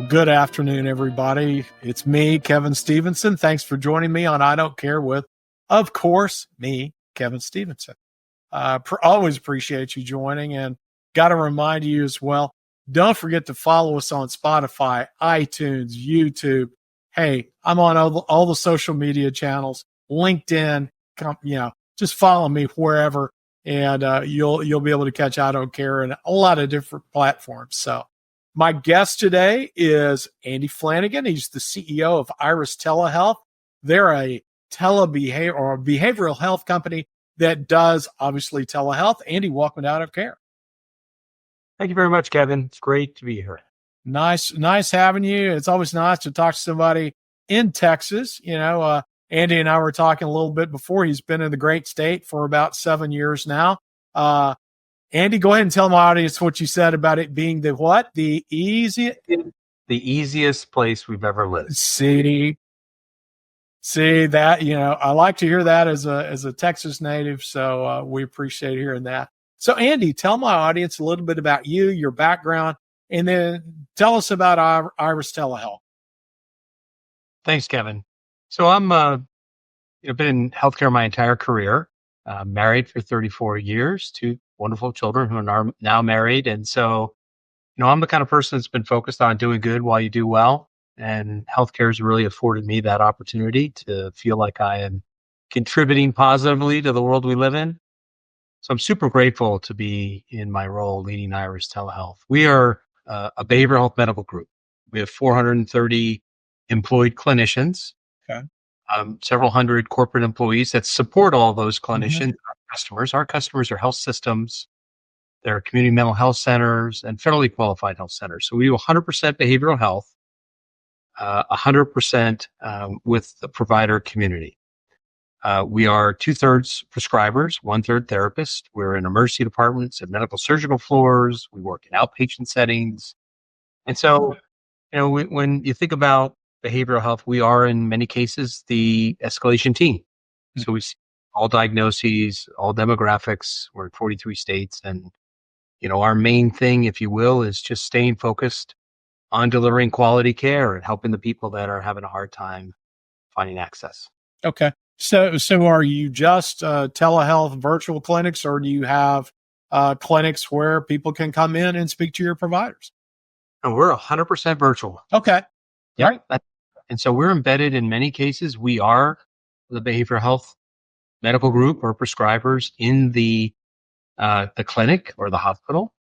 Good afternoon, everybody. It's me, Kevin Stevenson. Thanks for joining me on I Don't Care with, of course, me, Kevin Stevenson. Always appreciate you joining, and got to remind you as well, don't forget to follow us on Spotify, iTunes, YouTube. Hey, I'm on all the social media channels, LinkedIn. Just follow me wherever, and you'll be able to catch I Don't Care in a lot of different platforms. So my guest today is Andy Flanagan. He's the CEO of Iris Telehealth. They're a behavioral health company that does obviously telehealth. Andy, welcome to I Don't Care. Thank you very much, Kevin. It's great to be here. Nice having you. It's always nice to talk to somebody in Texas. Andy and I were talking a little bit before. He's been in the great state for about 7 years now. Andy, go ahead and tell my audience what you said about it being the easiest place we've ever lived. See that, I like to hear that as a Texas native. So we appreciate hearing that. So Andy, tell my audience a little bit about you, your background, and then tell us about Iris Telehealth. Thanks, Kevin. So I'm, been in healthcare my entire career, married for 34 years, two wonderful children who are now married. And so, I'm the kind of person that's been focused on doing good while you do well. And healthcare has really afforded me that opportunity to feel like I am contributing positively to the world we live in. So I'm super grateful to be in my role leading Iris Telehealth. We are a behavioral health medical group. We have 430 employed clinicians, okay. Several hundred corporate employees that support all those clinicians, Our customers are health systems, they're community mental health centers, and federally qualified health centers. So we do 100% behavioral health, 100% with the provider community. We are 2/3 prescribers, 1/3 therapists. We're in emergency departments and medical surgical floors. We work in outpatient settings. And so, when you think about behavioral health, we are in many cases the escalation team. So we see all diagnoses, all demographics. We're in 43 states. And, our main thing, if you will, is just staying focused on delivering quality care and helping the people that are having a hard time finding access. Okay. So are you just telehealth virtual clinics, or do you have clinics where people can come in and speak to your providers? And we're 100% virtual. Okay. Yep. Right. And so we're embedded in many cases. We are the behavioral health medical group or prescribers in the clinic or the hospital.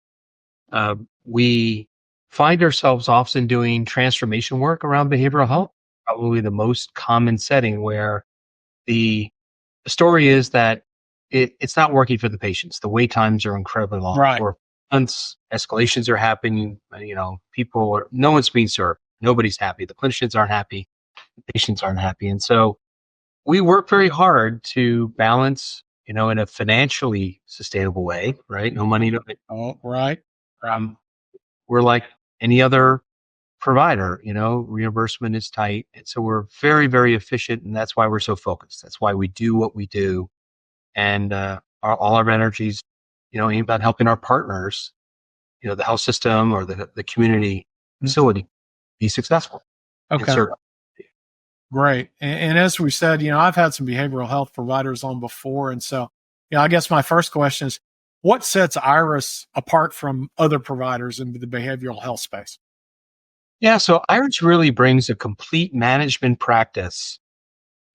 We find ourselves often doing transformation work around behavioral health, probably the most common setting where the story is that it's not working for the patients. The wait times are incredibly long. Right. For months, escalations are happening. No one's being served. Nobody's happy. The clinicians aren't happy. The patients aren't happy. And so we work very hard to balance, in a financially sustainable way, right? No money. Right. We're like any other provider, reimbursement is tight. And so we're very, very efficient. And that's why we're so focused. That's why we do what we do. And all our energies, aimed about helping our partners, the health system or the community facility be successful. Okay. Great. And as we said, I've had some behavioral health providers on before. And so, I guess my first question is, what sets Iris apart from other providers in the behavioral health space? Yeah, so Iris really brings a complete management practice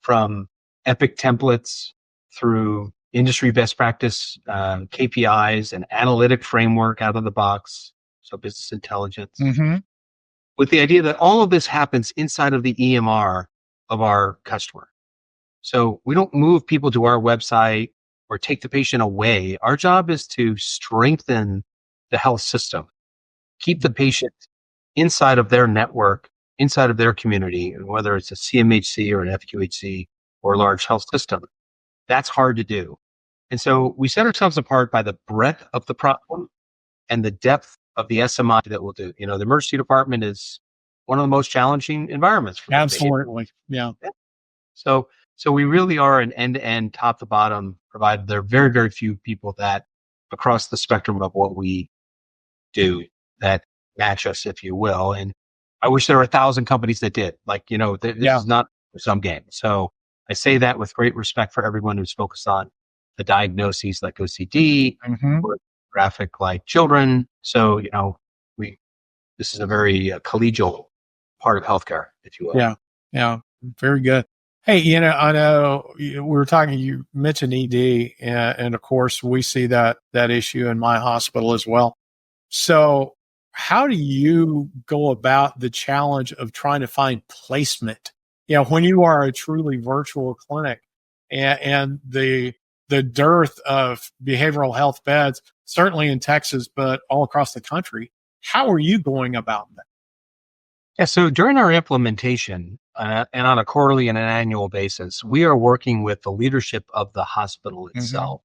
from Epic templates through industry best practice, KPIs, and analytic framework out of the box. So business intelligence. With the idea that all of this happens inside of the EMR of our customer. So we don't move people to our website or take the patient away. Our job is to strengthen the health system, keep the patient inside of their network, inside of their community, whether it's a CMHC or an FQHC or a large health system. That's hard to do. And so we set ourselves apart by the breadth of the problem and the depth of the SMI that we'll do. The emergency department is one of the most challenging environments for Absolutely. Yeah. So we really are an end-to-end, top-to-bottom provider. There are very, very few people that across the spectrum of what we do that match us, if you will. And I wish there were 1,000 companies that did. Like, this is not some game. So I say that with great respect for everyone who's focused on the diagnoses like OCD or graphic like children. So, this is a very collegial part of healthcare, if you will. Yeah. Yeah. Very good. Hey, I know we were talking, you mentioned ED, and of course we see that issue in my hospital as well. So how do you go about the challenge of trying to find placement? When you are a truly virtual clinic and the dearth of behavioral health beds, certainly in Texas, but all across the country, how are you going about that? Yeah. So during our implementation, and on a quarterly and an annual basis, we are working with the leadership of the hospital itself,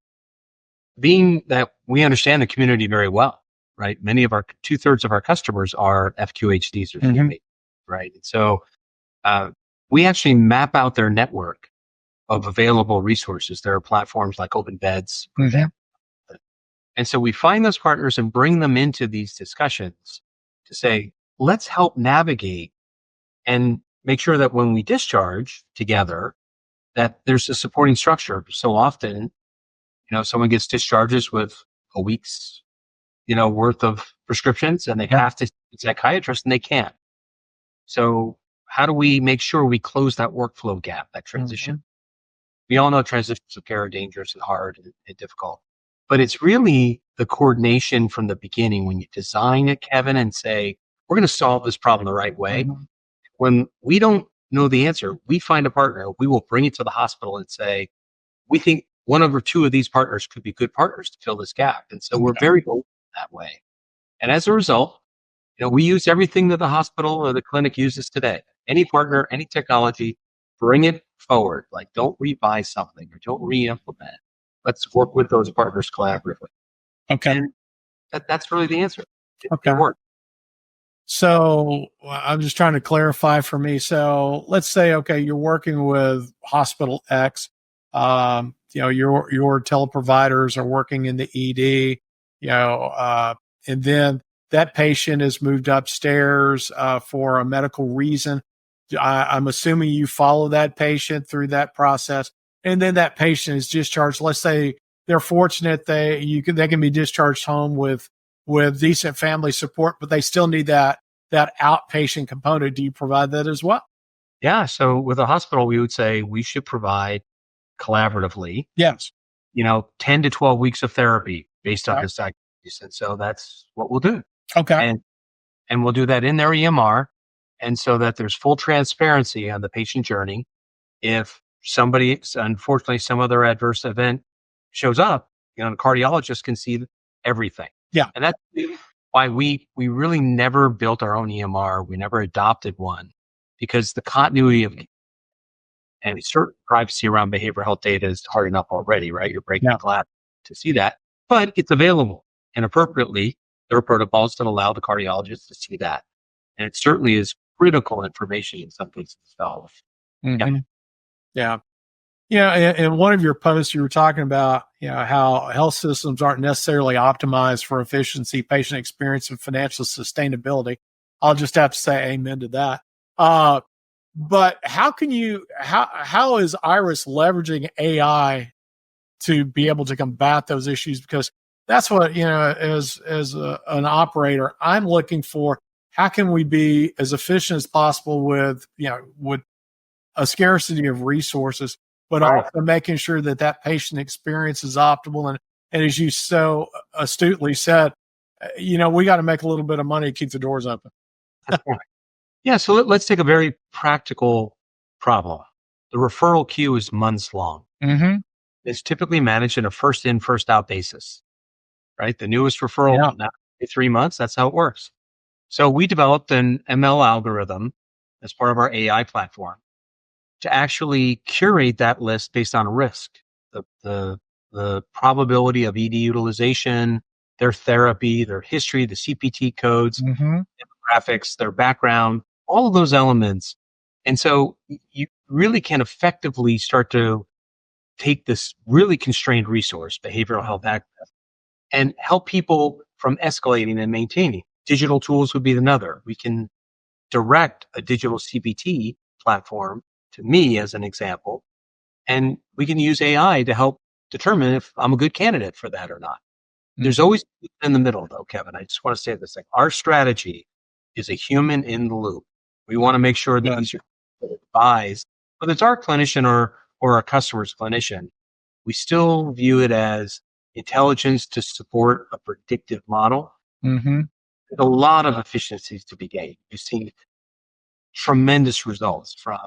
being that we understand the community very well, right? Many of our 2/3 of our customers are FQHDs or CME, right? And so we actually map out their network of available resources. There are platforms like Open Beds, for example. And so we find those partners and bring them into these discussions to say, let's help navigate and make sure that when we discharge together, that there's a supporting structure. So often, someone gets discharges with a week's, worth of prescriptions and they have to see a psychiatrist and they can't. So how do we make sure we close that workflow gap, that transition? We all know transitions of care are dangerous and hard and difficult, but it's really the coordination from the beginning when you design it, Kevin, and say, we're going to solve this problem the right way. When we don't know the answer, we find a partner. We will bring it to the hospital and say, we think one or two of these partners could be good partners to fill this gap. And so we're very open that way. And as a result, we use everything that the hospital or the clinic uses today. Any partner, any technology, bring it forward. Like, don't rebuy something or don't re-implement. Let's work with those partners collaboratively. Okay. And that's really the answer. Okay. It works. So I'm just trying to clarify for me. So let's say, okay, you're working with hospital X. Your teleproviders are working in the ED, and then that patient is moved upstairs for a medical reason. I'm assuming you follow that patient through that process, and then that patient is discharged. Let's say they're fortunate they can be discharged home with decent family support, but they still need that outpatient component. Do you provide that as well? Yeah. So with a hospital, we would say we should provide collaboratively, Yes. 10 to 12 weeks of therapy based on his diagnosis. And so that's what we'll do. Okay. And we'll do that in their EMR. And so that there's full transparency on the patient journey. If somebody, unfortunately, some other adverse event shows up, the cardiologist can see everything. Yeah. And that's why we really never built our own EMR. We never adopted one because the continuity of and certain privacy around behavioral health data is hard enough already, right? You're breaking glass to see that, but it's available and appropriately. There are protocols that allow the cardiologist to see that. And it certainly is critical information in some cases. So, Yeah. In one of your posts, you were talking about, how health systems aren't necessarily optimized for efficiency, patient experience, and financial sustainability. I'll just have to say amen to that. But how is Iris leveraging AI to be able to combat those issues? Because that's what, as an operator, I'm looking for. How can we be as efficient as possible with a scarcity of resources, but also making sure that patient experience is optimal. And as you so astutely said, we got to make a little bit of money to keep the doors open. Yeah. So let's take a very practical problem. The referral queue is months long. It's typically managed in a first in, first out basis, right? The newest referral, now 3 months, that's how it works. So we developed an ML algorithm as part of our AI platform to actually curate that list based on risk, the probability of ED utilization, their therapy, their history, the CPT codes, demographics, their background, all of those elements. And so you really can effectively start to take this really constrained resource, behavioral health access, and help people from escalating and maintaining. Digital tools would be another. We can direct a digital CBT platform to me as an example. And we can use AI to help determine if I'm a good candidate for that or not. There's always in the middle, though, Kevin. I just want to say this thing. Our strategy is a human in the loop. We want to make sure that these advise, whether it's our clinician or our customer's clinician, we still view it as intelligence to support a predictive model. Mm-hmm. There's a lot of efficiencies to be gained. You've seen tremendous results from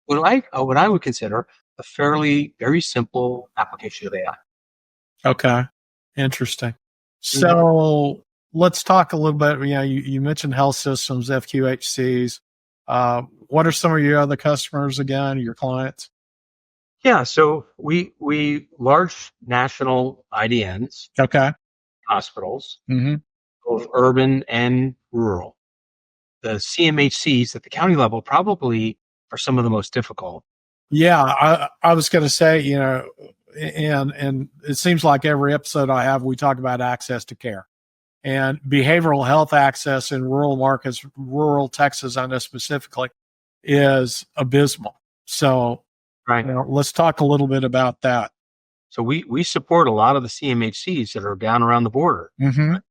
what I would consider a very simple application of AI. Okay. Interesting. So let's talk a little bit. You mentioned health systems, FQHCs. What are some of your other customers again, your clients? Yeah. So we large national IDNs, Okay. hospitals, Mm-hmm. both urban and rural. The CMHCs at the county level probably are some of the most difficult. Yeah, I was going to say, and it seems like every episode I have, we talk about access to care and behavioral health access in rural markets, rural Texas, I know specifically, is abysmal. So, Right. Let's talk a little bit about that. So we support a lot of the CMHCs that are down around the border. Mm-hmm. Right?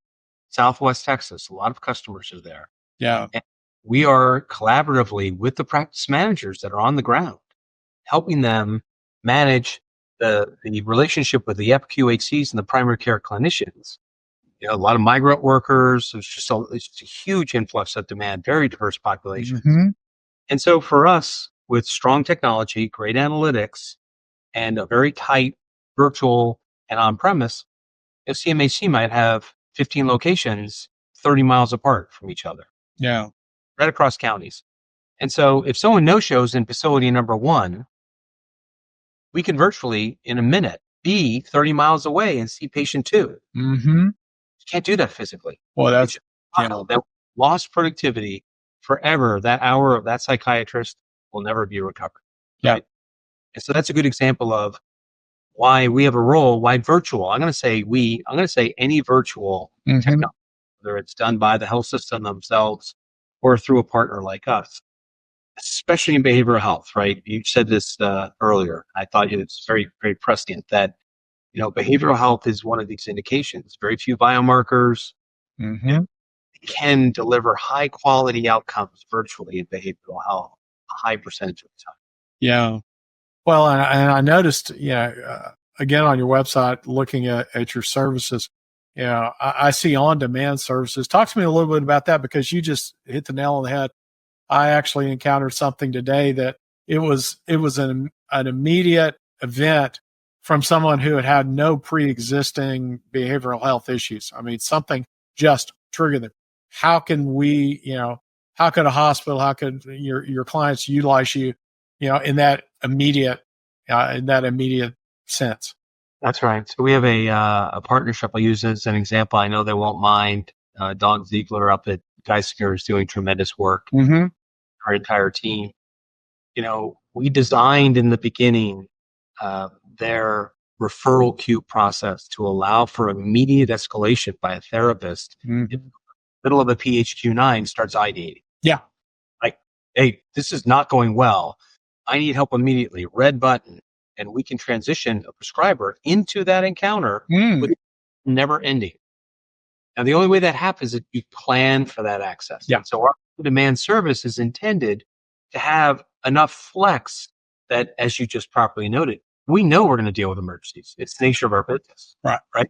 Southwest Texas, a lot of customers are there. Yeah. And we are collaboratively with the practice managers that are on the ground, helping them manage the relationship with the FQHCs and the primary care clinicians. A lot of migrant workers. It's just a huge influx of demand, very diverse populations. Mm-hmm. And so for us, with strong technology, great analytics, and a very tight virtual and on-premise, a CMHC might have 15 locations 30 miles apart from each other. Yeah. Right across counties. And so if someone no-shows in facility number 1, we can virtually, in a minute, be 30 miles away and see patient 2. Mm-hmm. You can't do that physically. Well, that's that lost productivity forever. That hour of that psychiatrist will never be recovered. Yeah. Right? And so that's a good example of why we have a role, why virtual. I'm going to say any virtual technology, whether it's done by the health system themselves or through a partner like us, especially in behavioral health, right? You said this earlier. I thought it's very, very prescient that, behavioral health is one of these indications. Very few biomarkers can deliver high quality outcomes virtually in behavioral health, a high percentage of the time. Yeah. Well, and I noticed, again, on your website, looking at your services, I see on-demand services. Talk to me a little bit about that, because you just hit the nail on the head. I actually encountered something today that it was an immediate event from someone who had no pre-existing behavioral health issues. I mean, something just triggered them. How can we, how could a hospital, how could your clients utilize you, in that immediate sense? That's right. So we have a partnership. I'll use as an example. I know they won't mind. Don Ziegler up at Geisinger is doing tremendous work. Our entire team. We designed in the beginning their referral queue process to allow for immediate escalation by a therapist. In the middle of a PHQ-9 starts ideating. Yeah. Like, hey, this is not going well. I need help immediately. Red button. And we can transition a prescriber into that encounter with never ending. Now, the only way that happens is you plan for that access. Yeah. So our demand service is intended to have enough flex that, as you just properly noted, we know we're going to deal with emergencies. It's the nature of our business. Right.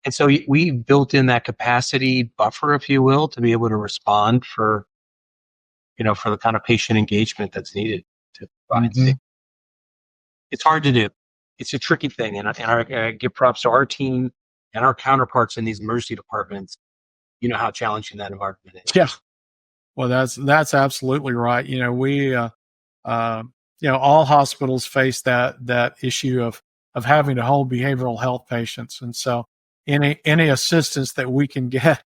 And so we built in that capacity buffer, if you will, to be able to respond for the kind of patient engagement that's needed to provide. It's hard to do. It's a tricky thing. And I give props to our team and our counterparts in these emergency departments. You know how challenging that environment is. Yeah. Well, that's absolutely right. We, all hospitals face that issue of having to hold behavioral health patients. And so any assistance that we can get,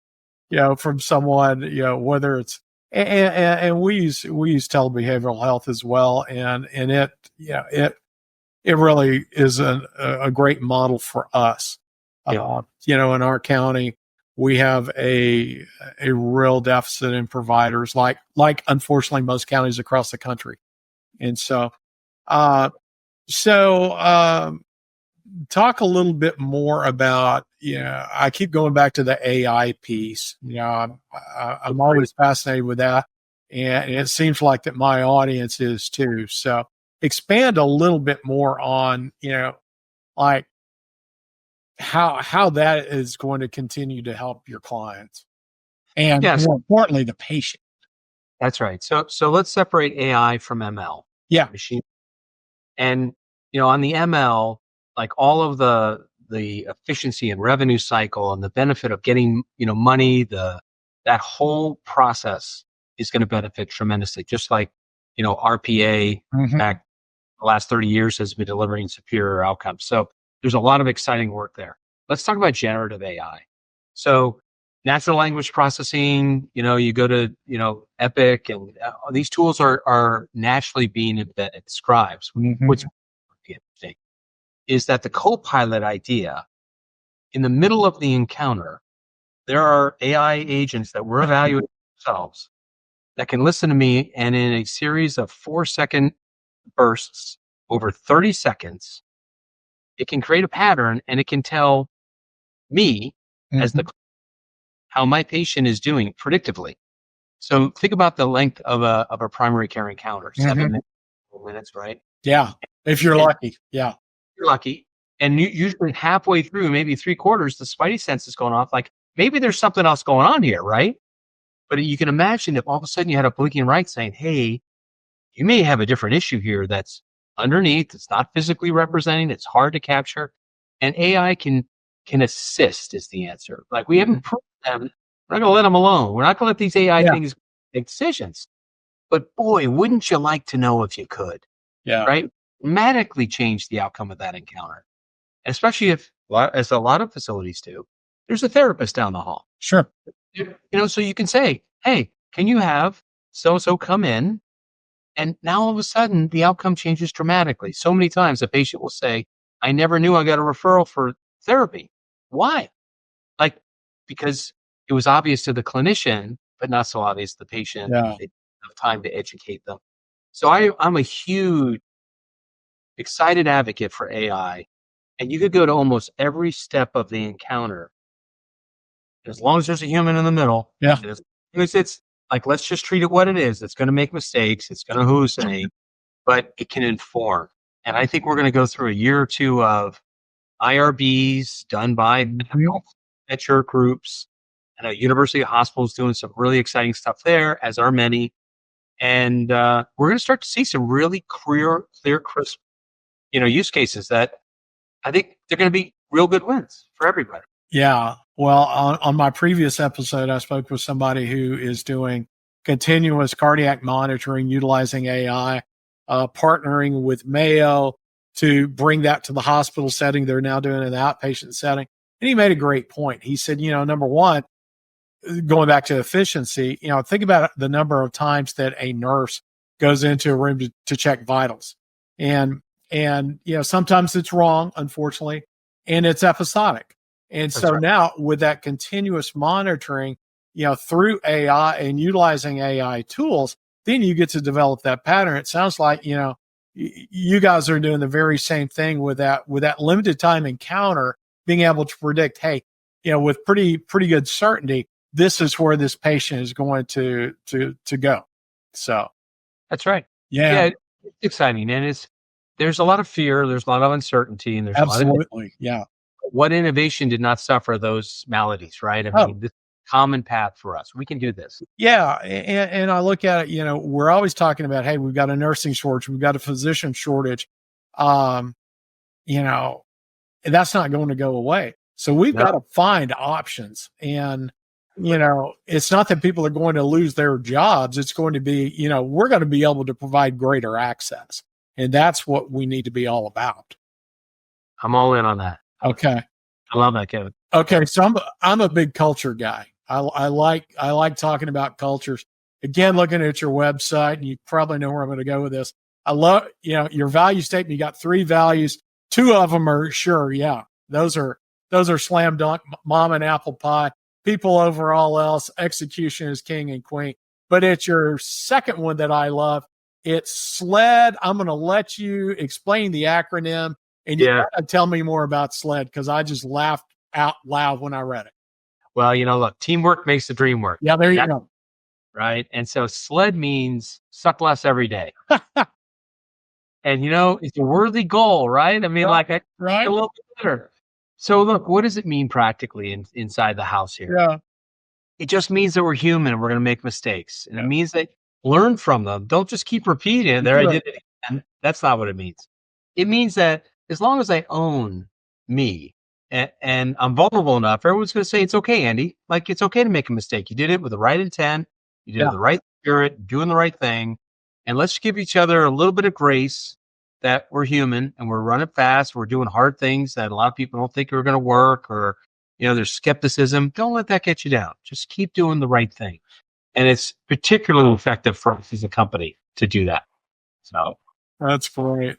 from someone, whether it's, and we use telebehavioral health as well. And it really is a great model for us. In our county, we have a real deficit in providers, like unfortunately most counties across the country. And so, uh, talk a little bit more about, I keep going back to the AI piece. I'm always fascinated with that. And it seems like that my audience is too. So expand a little bit more on, like how that is going to continue to help your clients and Yes, more importantly, the patient. that's right. So let's separate AI from ML. Yeah. Machine. And on the ML, like all of the efficiency and revenue cycle and the benefit of getting money, that whole process is going to benefit tremendously. Just like RPA back the last 30 years has been delivering superior outcomes. So there's a lot of exciting work there. Let's talk about generative AI. So natural language processing, you go to Epic, and these tools are naturally being embedded. Scribes. What's interesting is that the co-pilot idea, in the middle of the encounter, there are AI agents that we're evaluating ourselves that can listen to me, and in a series of 4-second bursts over 30 seconds, it can create a pattern, and it can tell me as the how my patient is doing predictively. So think about the length of a primary care encounter, 7 minutes, 4 minutes, right? Yeah. If you're lucky. Yeah. You're lucky. And usually halfway through, maybe 3/4, the spidey sense is going off. Like maybe there's something else going on here, right? But you can imagine if all of a sudden you had a blinking light saying, hey, you may have a different issue here that's underneath. It's not physically representing. It's hard to capture. And AI can assist is the answer. Like we haven't proved them. We're not going to let them alone. We're not going to let these AI things make decisions. But boy, wouldn't you like to know if you could? Yeah. Right? Dramatically change the outcome of that encounter. Especially if, as a lot of facilities do, there's a therapist down the hall. Sure. So you can say, hey, can you have so-so come in? And now all of a sudden the outcome changes dramatically. So many times a patient will say, I never knew I got a referral for therapy. Why? Like, because it was obvious to the clinician, but not so obvious to the patient. Yeah. They didn't have time to educate them. So I'm a huge, excited advocate for AI. And you could go to almost every step of the encounter. As long as there's a human in the middle. Yeah. As long as it's like, let's just treat it what it is. It's going to make mistakes. It's going to hallucinate, but it can inform. And I think we're going to go through a year or two of IRBs done by venture groups. I know University of Hospitals doing some really exciting stuff there, as are many. And we're going to start to see some really clear, crisp, use cases that I think they're going to be real good wins for everybody. Yeah. Well, on my previous episode, I spoke with somebody who is doing continuous cardiac monitoring utilizing AI, partnering with Mayo to bring that to the hospital setting. They're now doing it in the outpatient setting. And he made a great point. He said, number one, going back to efficiency, think about the number of times that a nurse goes into a room to check vitals. And sometimes it's wrong, unfortunately, and it's episodic. And so now with that continuous monitoring, through AI and utilizing AI tools, then you get to develop that pattern. It sounds like, you guys are doing the very same thing with that limited time encounter, being able to predict, hey, with pretty good certainty, this is where this patient is going to go. So that's right. Yeah. It's exciting. And there's a lot of fear, there's a lot of uncertainty, and there's absolutely. Yeah. What innovation did not suffer those maladies, right? I mean, this common path for us. We can do this. Yeah. And I look at it, we're always talking about, hey, we've got a nursing shortage, we've got a physician shortage. That's not going to go away. So we've got to find options. And, it's not that people are going to lose their jobs. It's going to be, we're going to be able to provide greater access. And that's what we need to be all about. I'm all in on that. Okay. I love that, Kevin. Okay. So I'm a big culture guy. I like talking about cultures. Again, looking at your website, and you probably know where I'm going to go with this. I love, your value statement. You got 3 values. 2 of them are sure. Yeah. Those are slam dunk, mom and apple pie. people over all else. Execution is king and queen. But it's your second one that I love. It's SLED. I'm going to let you explain the acronym, and you gotta tell me more about SLED because I just laughed out loud when I read it. Well, look, teamwork makes the dream work. Yeah, there you go. Right. And so SLED means suck less every day. And, it's a worthy goal, right? I mean, a little bit better. So look, what does it mean practically inside the house here? Yeah. It just means that we're human and we're going to make mistakes. And it means that learn from them. Don't just keep repeating it. There, I did it again. That's not what it means. It means that as long as I own me and I'm vulnerable enough, everyone's going to say, it's okay, Andy. Like, it's okay to make a mistake. You did it with the right intent. You did it with the right spirit, doing the right thing. And let's give each other a little bit of grace that we're human and we're running fast. We're doing hard things that a lot of people don't think are going to work, or, there's skepticism. Don't let that get you down. Just keep doing the right thing. And it's particularly effective for us as a company to do that. So that's great.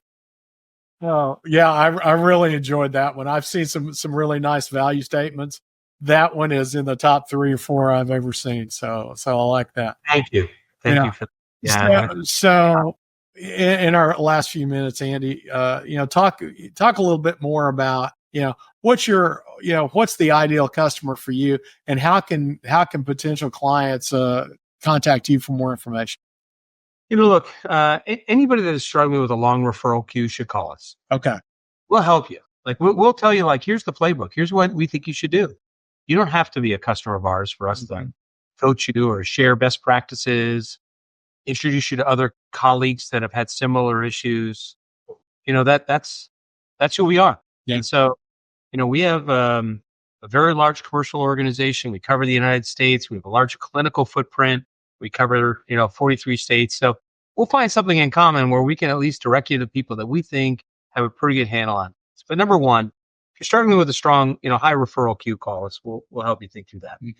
Oh, yeah, I really enjoyed that one. I've seen some really nice value statements. That one is in the top 3 or 4 I've ever seen. So I like that. Thank you. Thank you for that. So in our last few minutes, Andy, talk a little bit more about, what's the ideal customer for you, and how can potential clients contact you for more information? Look, anybody that is struggling with a long referral queue should call us. Okay. We'll help you. Like, we'll tell you, like, here's the playbook. Here's what we think you should do. You don't have to be a customer of ours for us to coach you or share best practices, introduce you to other colleagues that have had similar issues. That's who we are. Yeah. And so, we have a very large commercial organization. We cover the United States. We have a large clinical footprint. We cover, 43 states. So we'll find something in common where we can at least direct you to people that we think have a pretty good handle on this. But number one, if you're struggling with a strong, high referral queue, call us. We'll help you think through that. Mm-hmm.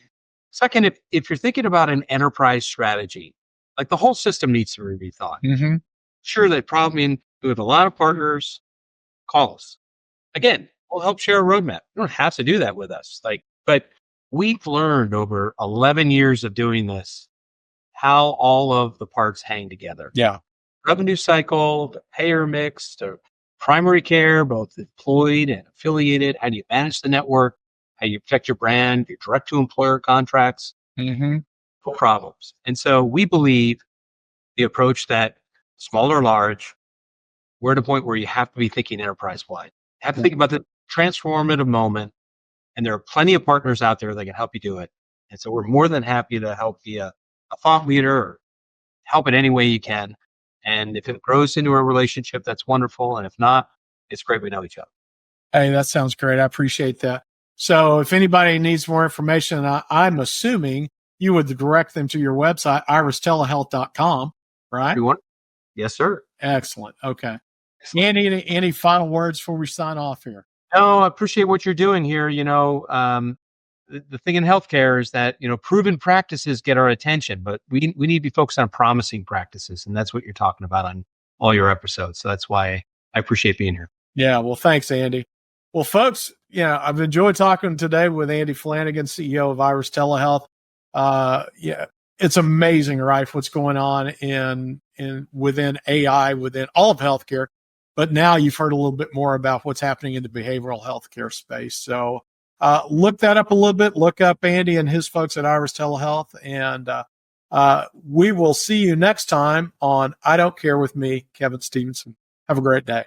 Second, if you're thinking about an enterprise strategy, like the whole system needs to be rethought. Mm-hmm. Sure, they probably with a lot of partners, call us. Again, we'll help share a roadmap. You don't have to do that with us. But we've learned over 11 years of doing this how all of the parts hang together. Yeah. Revenue cycle, the payer mix, the primary care, both employed and affiliated. How do you manage the network? How do you protect your brand, your direct to employer contracts? Mm-hmm. Problems. And so we believe the approach that small or large, we're at a point where you have to be thinking enterprise wide. You have to think about the transformative moment. And there are plenty of partners out there that can help you do it. And so we're more than happy to help be a thought leader or help in any way you can. And if it grows into a relationship, that's wonderful. And if not, it's great we know each other. Hey, that sounds great. I appreciate that. So if anybody needs more information, I'm assuming you would direct them to your website, iristelehealth.com, right? Yes, sir. Excellent. Okay. Any final words before we sign off here? No, I appreciate what you're doing here. The thing in healthcare is that, proven practices get our attention, but we need to be focused on promising practices. And that's what you're talking about on all your episodes. So that's why I appreciate being here. Yeah. Well, thanks, Andy. Well, folks, I've enjoyed talking today with Andy Flanagan, CEO of Iris Telehealth. It's amazing, right? What's going on within AI, within all of healthcare. But now you've heard a little bit more about what's happening in the behavioral healthcare space. So look that up a little bit. Look up Andy and his folks at Iris Telehealth. And we will see you next time on I Don't Care with me, Kevin Stevenson. Have a great day.